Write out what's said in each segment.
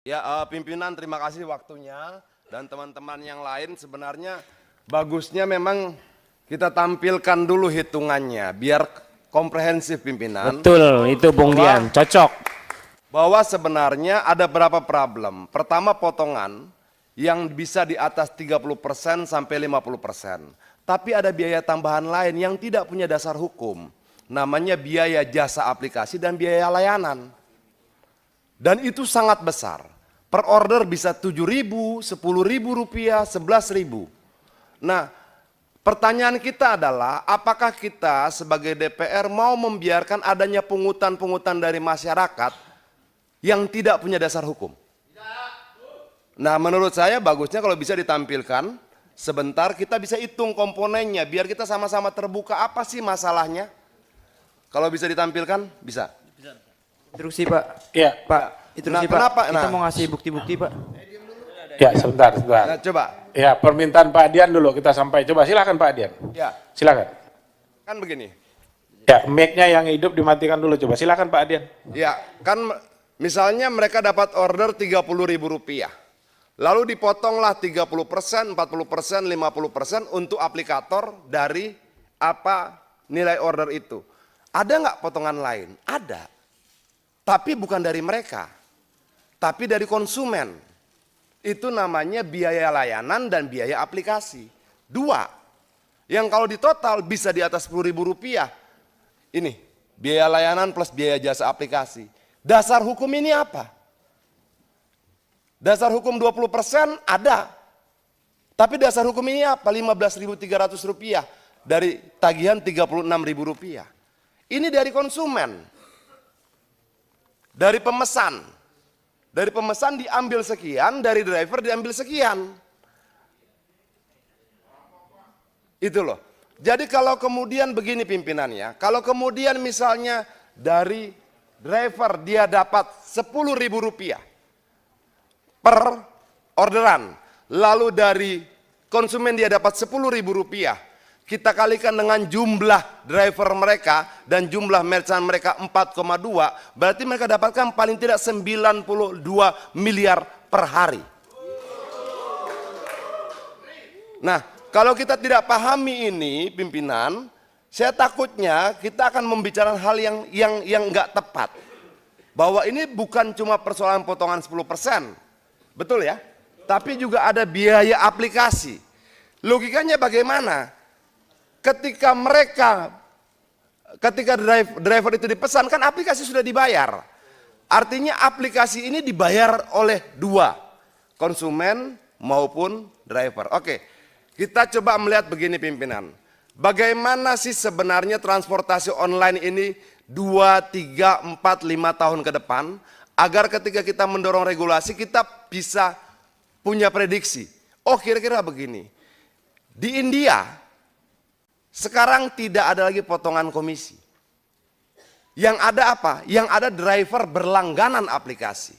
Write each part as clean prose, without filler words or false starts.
Ya, pimpinan terima kasih waktunya dan teman-teman yang lain. Sebenarnya bagusnya memang kita tampilkan dulu hitungannya biar komprehensif pimpinan. Betul, itu Bung Dian, cocok. Bahwa sebenarnya ada berapa problem. Pertama potongan yang bisa di atas 30% sampai 50%. Tapi ada biaya tambahan lain yang tidak punya dasar hukum. Namanya biaya jasa aplikasi dan biaya layanan. Dan itu sangat besar. Per order bisa 7.000, 10.000 rupiah, 11.000. Nah, pertanyaan kita adalah apakah kita sebagai DPR mau membiarkan adanya pungutan-pungutan dari masyarakat yang tidak punya dasar hukum? Nah, menurut saya bagusnya kalau bisa ditampilkan sebentar, kita bisa hitung komponennya biar kita sama-sama terbuka apa sih masalahnya. Kalau bisa ditampilkan, bisa. Instruksi Pak. Ya, Pak, instruksi Pak. kenapa? Kita Nah. mau ngasih bukti-bukti Pak. ya sebentar. Nah, coba. Ya, permintaan Pak Dian dulu kita sampai. Coba silakan Pak Dian. Ya, Silakan. kan begini. Ya, mic-nya yang hidup dimatikan dulu. Coba silakan Pak Dian. Ya, kan misalnya mereka dapat order 30.000 rupiah. Lalu dipotonglah 30%, 40%, 50% untuk aplikator dari apa nilai order itu. Ada nggak potongan lain? Ada. Tapi bukan dari mereka. Tapi dari konsumen. Itu namanya biaya layanan dan biaya aplikasi. Dua. Yang kalau ditotal bisa di atas 10.000 rupiah. Ini, biaya layanan plus biaya jasa aplikasi. Dasar hukum ini apa? Dasar hukum 20% ada. Tapi dasar hukum ini apa? 15.300 rupiah dari tagihan 36.000 rupiah. Ini dari konsumen. Dari pemesan. Dari pemesan diambil sekian, dari driver diambil sekian. Itu loh. Jadi kalau kemudian begini pimpinannya, kalau kemudian misalnya dari driver dia dapat 10.000 rupiah per orderan, lalu dari konsumen dia dapat 10.000 rupiah, kita kalikan dengan jumlah driver mereka dan jumlah merchant mereka 4,2, berarti mereka dapatkan paling tidak 92 miliar per hari. Nah, kalau kita tidak pahami ini pimpinan, saya takutnya kita akan membicarakan hal yang nggak tepat. Bahwa ini bukan cuma persoalan potongan 10%, betul ya? Tapi juga ada biaya aplikasi. Logikanya bagaimana? Ketika driver itu dipesan, kan aplikasi sudah dibayar. Artinya aplikasi ini dibayar oleh dua, konsumen maupun driver. Oke, kita coba melihat begini pimpinan. Bagaimana sih sebenarnya transportasi online ini 2, 3, 4, 5 tahun ke depan, agar ketika kita mendorong regulasi kita bisa punya prediksi. Oh, kira-kira begini. Di India sekarang tidak ada lagi potongan komisi. Yang ada apa? Yang ada driver berlangganan aplikasi.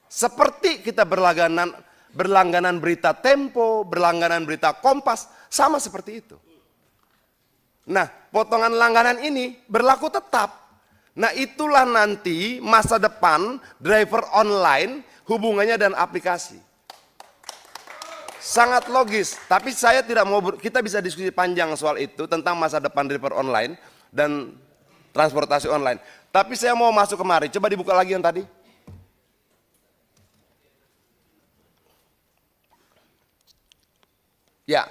Seperti kita berlangganan berita Tempo, berlangganan berita Kompas, sama seperti itu. Nah, potongan langganan ini berlaku tetap. Nah, itulah nanti masa depan driver online hubungannya dan aplikasi. Sangat logis, tapi saya tidak mau, kita bisa diskusi panjang soal itu tentang masa depan driver online dan transportasi online. Tapi saya mau masuk kemari, coba dibuka lagi yang tadi. Ya,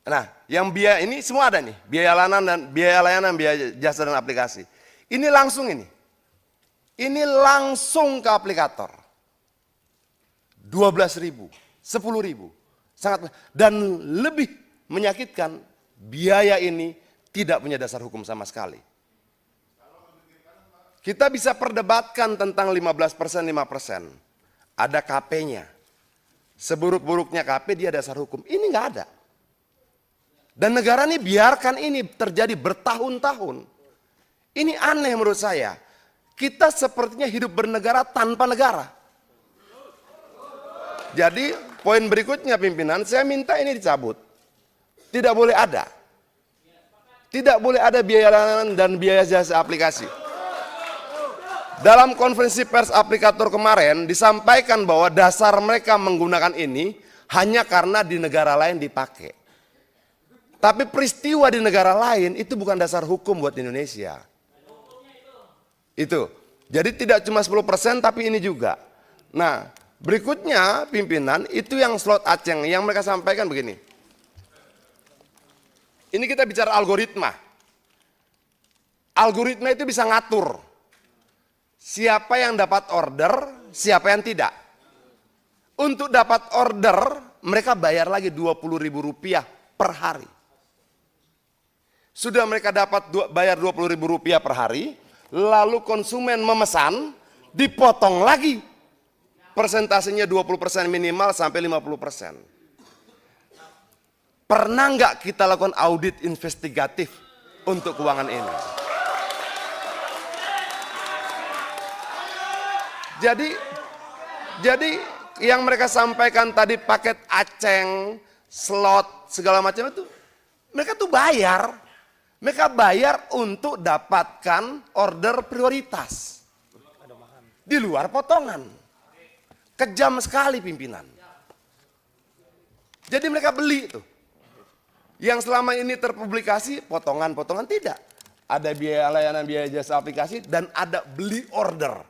nah yang biaya ini semua ada nih, biaya layanan, biaya jasa dan aplikasi. Ini langsung ini langsung ke aplikator. 12.000. 10.000, sangat, dan lebih menyakitkan biaya ini tidak punya dasar hukum sama sekali. Kita bisa perdebatkan tentang 15%, 5%. Ada KP-nya. Seburuk-buruknya KP dia dasar hukum. Ini nggak ada. Dan negara ini biarkan ini terjadi bertahun-tahun. Ini aneh menurut saya. Kita sepertinya hidup bernegara tanpa negara. Jadi poin berikutnya pimpinan, saya minta ini dicabut. Tidak boleh ada. Tidak boleh ada biaya layanan dan biaya jasa aplikasi. Dalam konferensi pers aplikator kemarin disampaikan bahwa dasar mereka menggunakan ini hanya karena di negara lain dipakai. Tapi peristiwa di negara lain itu bukan dasar hukum buat Indonesia. Itu. Jadi tidak cuma 10% tapi ini juga. Nah, berikutnya pimpinan itu yang slot Aceng yang mereka sampaikan begini. Ini kita bicara algoritma. Algoritma itu bisa ngatur siapa yang dapat order, siapa yang tidak. Untuk dapat order, mereka bayar lagi Rp20.000 per hari. Sudah mereka dapat bayar Rp20.000 per hari, lalu konsumen memesan, dipotong lagi. Persentasenya 20% minimal sampai 50%. Pernah nggak kita lakukan audit investigatif untuk keuangan ini? Jadi yang mereka sampaikan tadi paket Aceng, slot, segala macam itu, mereka tuh bayar. Mereka bayar untuk dapatkan order prioritas. Di luar potongan. Kejam sekali pimpinan. Jadi mereka beli itu. Yang selama ini terpublikasi, potongan-potongan tidak. Ada biaya layanan, biaya jasa aplikasi, dan ada beli order.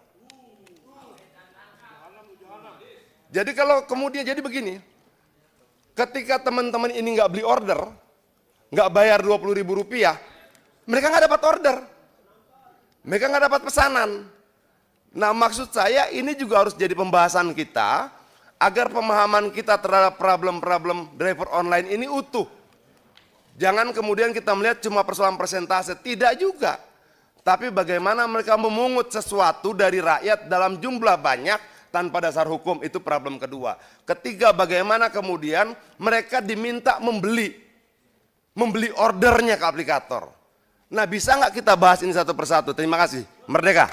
Jadi kalau kemudian jadi begini, ketika teman-teman ini nggak beli order, nggak bayar Rp20.000, mereka nggak dapat order, mereka nggak dapat pesanan. Nah, maksud saya ini juga harus jadi pembahasan kita agar pemahaman kita terhadap problem-problem driver online ini utuh. Jangan kemudian kita melihat cuma persoalan persentase, tidak juga. Tapi bagaimana mereka memungut sesuatu dari rakyat dalam jumlah banyak tanpa dasar hukum, itu problem kedua. Ketiga, bagaimana kemudian mereka diminta membeli ordernya ke aplikator. Nah, bisa nggak kita bahas ini satu persatu? Terima kasih. Merdeka.